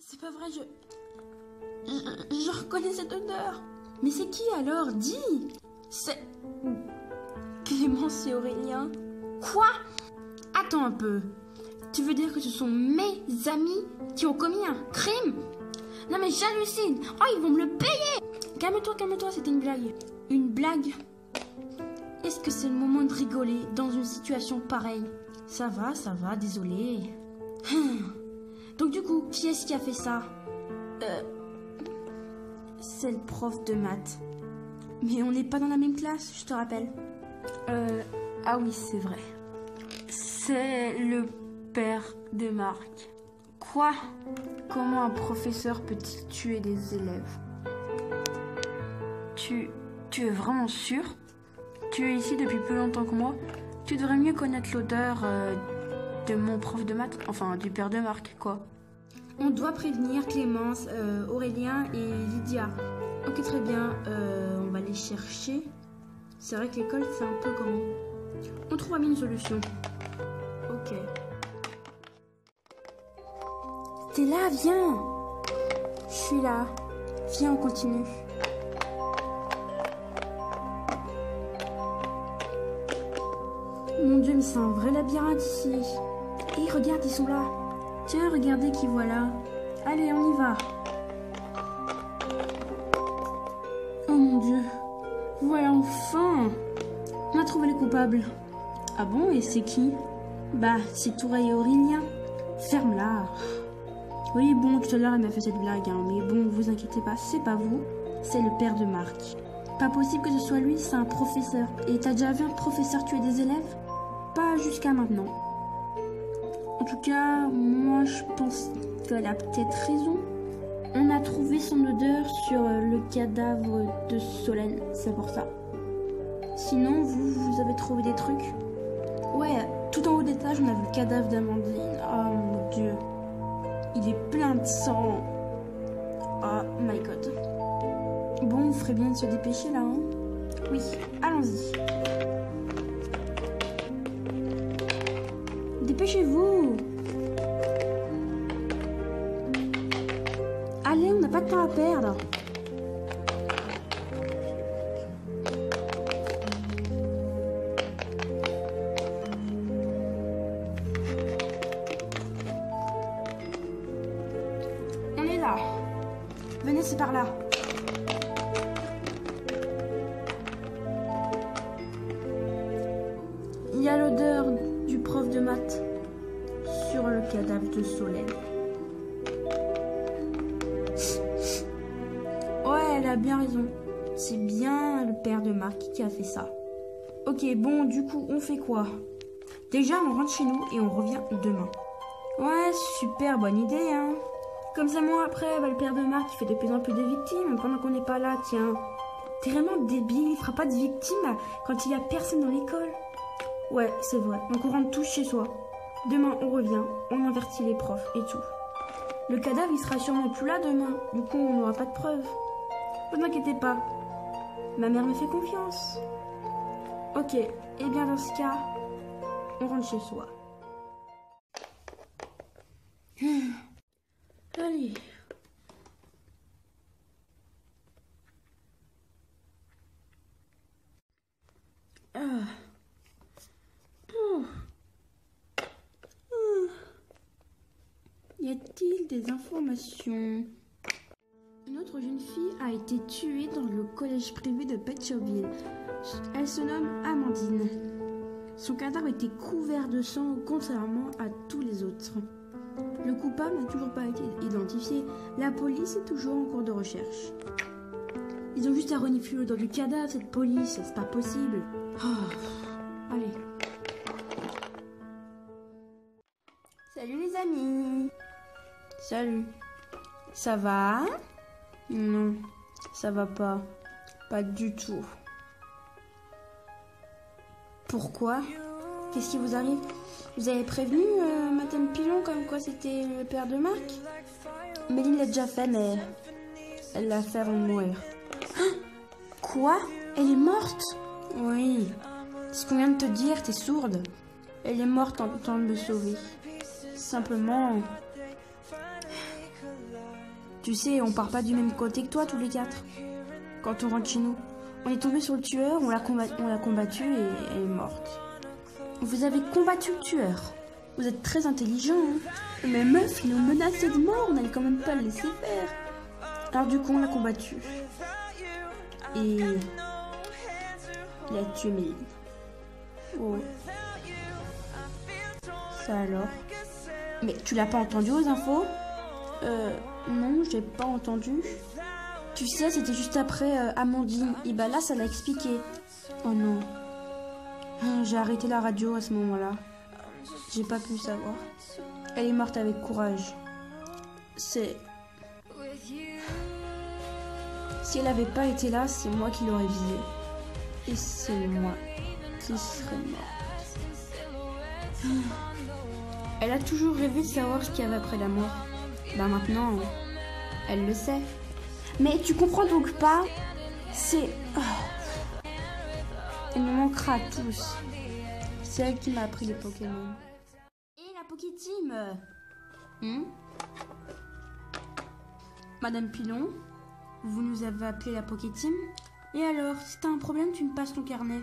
C'est pas vrai, je reconnais cette odeur. Mais c'est qui alors? Dis. C'est... Clémence et Aurélien. Quoi? Attends un peu. Tu veux dire que ce sont mes amis qui ont commis un crime? Non mais j'hallucine. Oh, ils vont me le payer. Calme-toi, c'était une blague. Une blague? Est-ce que c'est le moment de rigoler dans une situation pareille? Ça va, désolé. Donc du coup, qui est-ce qui a fait ça? C'est le prof de maths. Mais on n'est pas dans la même classe, je te rappelle. Ah oui, c'est vrai. C'est le père de Marc. Quoi? Comment un professeur peut-il tuer des élèves? Tu es vraiment sûr? Tu es ici depuis plus longtemps que moi. Tu devrais mieux connaître l'odeur de mon prof de maths. Enfin, du père de Marc, quoi. On doit prévenir Clémence, Aurélien et Lydia. Ok, très bien. On va les chercher. C'est vrai que l'école, c'est un peu grand. On trouvera bien une solution. Ok. T'es là, viens. Je suis là. Viens, on continue. Mon Dieu, mais c'est un vrai labyrinthe ici. Et regarde, ils sont là. Tiens, regardez qui voilà. Allez, on y va. Oh mon Dieu. Voilà, enfin. On a trouvé les coupables. Ah bon, et c'est qui? Bah, c'est Tourelle et Aurélien. Ferme-la. Oui, bon, tout à l'heure, elle m'a fait cette blague, hein, mais bon, vous inquiétez pas, c'est pas vous, c'est le père de Marc. Pas possible que ce soit lui, c'est un professeur. Et t'as déjà vu un professeur tuer des élèves? Pas jusqu'à maintenant. En tout cas, moi, je pense qu'elle a peut-être raison. On a trouvé son odeur sur le cadavre de Solène, c'est pour ça. Sinon, vous avez trouvé des trucs? Ouais, tout en haut d'étage, on a vu le cadavre d'Amandine. Oh mon Dieu. Il est plein de sang. Oh my god. Bon, on ferait bien de se dépêcher là, hein? Oui, allons-y. Dépêchez-vous. Allez, on n'a pas de temps à perdre. On est là. Venez, c'est par là. Il y a l'odeur du prof de maths sur le cadavre de Solène. Ouais, elle a bien raison. C'est bien le père de Marc qui a fait ça. Ok, bon, du coup, on fait quoi? Déjà, on rentre chez nous et on revient demain. Ouais, super bonne idée, hein. Comme ça, moi, après, le père de Marc, il fait de plus en plus de victimes pendant qu'on n'est pas là, tiens. T'es vraiment débile, il fera pas de victimes quand il y a personne dans l'école. Ouais, c'est vrai. Donc on rentre tous chez soi. Demain, on revient, on avertit les profs et tout. Le cadavre, il sera sûrement plus là demain. Du coup, on n'aura pas de preuves. Ne vous inquiétez pas. Ma mère me fait confiance. Ok, et bien dans ce cas, on rentre chez soi. Allez. Y a-t-il des informations? Une autre jeune fille a été tuée dans le collège privé de Pétionville. Elle se nomme Amandine. Son cadavre était couvert de sang, contrairement à tous les autres. Le coupable n'a toujours pas été identifié. La police est toujours en cours de recherche. Ils ont juste à renifler l'odeur du cadavre, cette police, c'est pas possible. Oh, allez. Salut les amis. Salut. Ça va? Non, ça va pas. Pas du tout. Pourquoi? Qu'est-ce qui vous arrive? Vous avez prévenu Madame Pilon comme quoi c'était le père de Marc? Méline l'a déjà fait, mais elle l'a fait avant de mourir. Quoi? Elle est morte? Oui. C'est ce qu'on vient de te dire, t'es sourde. Elle est morte en tentant de me sauver. Simplement... Tu sais, on part pas du même côté que toi tous les quatre. Quand on rentre chez nous, on est tombé sur le tueur, on l'a combattu et elle est morte. Vous avez combattu le tueur. Vous êtes très intelligent, hein. Mais meuf, il nous menaçait de mort, on n'allait quand même pas le laisser faire. Alors du coup, on l'a combattu. Et il a tué Méline. Oh. Ça alors. Mais tu l'as pas entendu aux infos? Non, j'ai pas entendu. Tu sais, c'était juste après Amandine. Et bah là, ça l'a expliqué. Oh non. J'ai arrêté la radio à ce moment-là. J'ai pas pu savoir. Elle est morte avec courage. Si elle avait pas été là, c'est moi qui l'aurais visée. Et c'est moi qui serais morte. Elle a toujours rêvé de savoir ce qu'il y avait après la mort. Bah maintenant, elle le sait. Mais tu comprends donc pas? C'est... Oh. Elle nous manquera à tous. C'est elle qui m'a appris les Pokémon. Et la Pokéteam Madame Pilon, vous nous avez appelé la Pokéteam? Et alors, si t'as un problème, tu me passes ton carnet.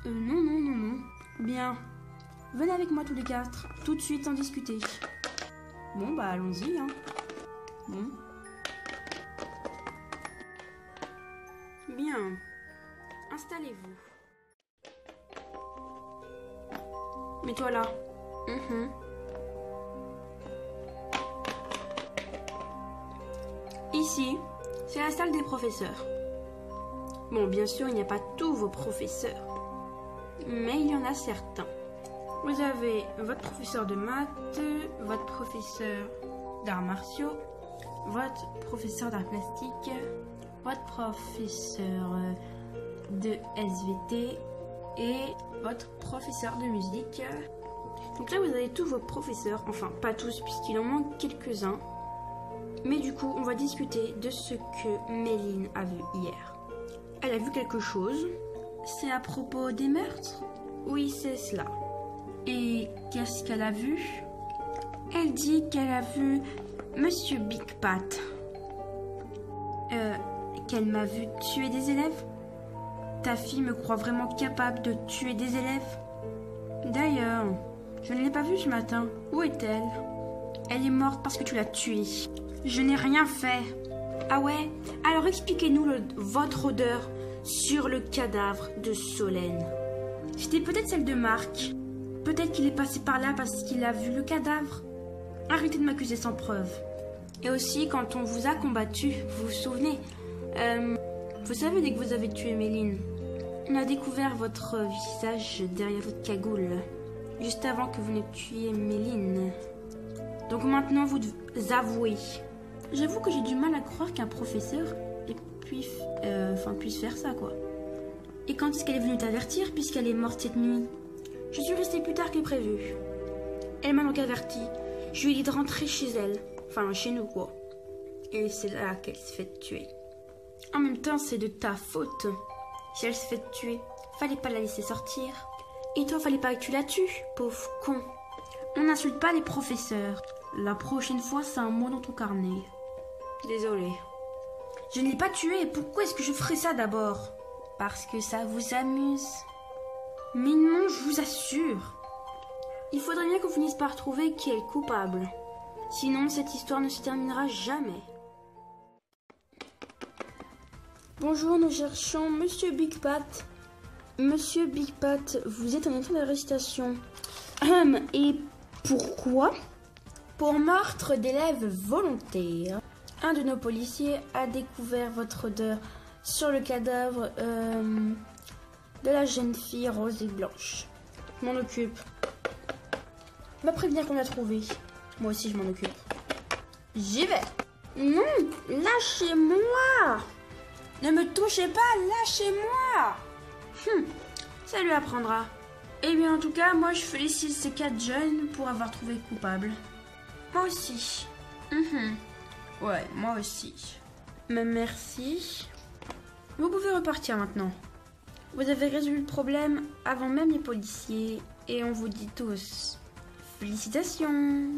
Non. Bien. Venez avec moi tous les quatre, tout de suite sans discuter. Bon, bah allons-y, hein. Bon. Bien. Installez-vous. Mets-toi là. Ici, c'est la salle des professeurs. Bon, bien sûr, il n'y a pas tous vos professeurs, mais il y en a certains. Vous avez votre professeur de maths, votre professeur d'arts martiaux, votre professeur d'art plastique, votre professeur de SVT et votre professeur de musique. Donc là, vous avez tous vos professeurs, enfin pas tous puisqu'il en manque quelques-uns. Mais du coup, on va discuter de ce que Méline a vu hier. Elle a vu quelque chose. C'est à propos des meurtres? Oui, c'est cela. Et qu'est-ce qu'elle a vu? Elle dit qu'elle a vu Monsieur Big Pat. Qu'elle m'a vu tuer des élèves? Ta fille me croit vraiment capable de tuer des élèves? D'ailleurs, je ne l'ai pas vue ce matin. Où est-elle? Elle est morte parce que tu l'as tuée. Je n'ai rien fait. Ah ouais? Alors expliquez-nous votre odeur sur le cadavre de Solène. C'était peut-être celle de Marc. Peut-être qu'il est passé par là parce qu'il a vu le cadavre. Arrêtez de m'accuser sans preuve. Et aussi, quand on vous a combattu, vous vous souvenez, vous savez, dès que vous avez tué Méline, on a découvert votre visage derrière votre cagoule, juste avant que vous ne tuiez Méline. Donc maintenant, vous avouez. J'avoue que j'ai du mal à croire qu'un professeur puisse faire ça, quoi. Et quand est-ce qu'elle est venue t'avertir, puisqu'elle est morte cette nuit? Je suis restée plus tard que prévu. Elle m'a donc averti. Je lui ai dit de rentrer chez elle. Enfin, chez nous, quoi. Et c'est là qu'elle s'est fait tuer. En même temps, c'est de ta faute. Si elle s'est fait tuer, fallait pas la laisser sortir. Et toi, fallait pas que tu la tues, pauvre con. On n'insulte pas les professeurs. La prochaine fois, c'est un mot dans ton carnet. Désolée. Je ne l'ai pas tuée. Pourquoi est-ce que je ferais ça d'abord? Parce que ça vous amuse. Mais non, je vous assure. Il faudrait bien qu'on finisse par trouver qui est le coupable. Sinon, cette histoire ne se terminera jamais. Bonjour, nous cherchons Monsieur Big Pat. Monsieur Big Pat, vous êtes en état d'arrestation. Et pourquoi? Pour meurtre d'élèves volontaires. Un de nos policiers a découvert votre odeur sur le cadavre de la jeune fille rose et blanche. Je m'en occupe. Va prévenir qu'on l'a trouvé. Moi aussi, je m'en occupe. J'y vais. Non, lâchez-moi. Ne me touchez pas, lâchez-moi. Ça lui apprendra. Eh bien, en tout cas, moi, je félicite ces 4 jeunes pour avoir trouvé le coupable. Moi aussi. Ouais, moi aussi. Mais merci. Vous pouvez repartir maintenant. Vous avez résolu le problème avant même les policiers. Et on vous dit tous félicitations.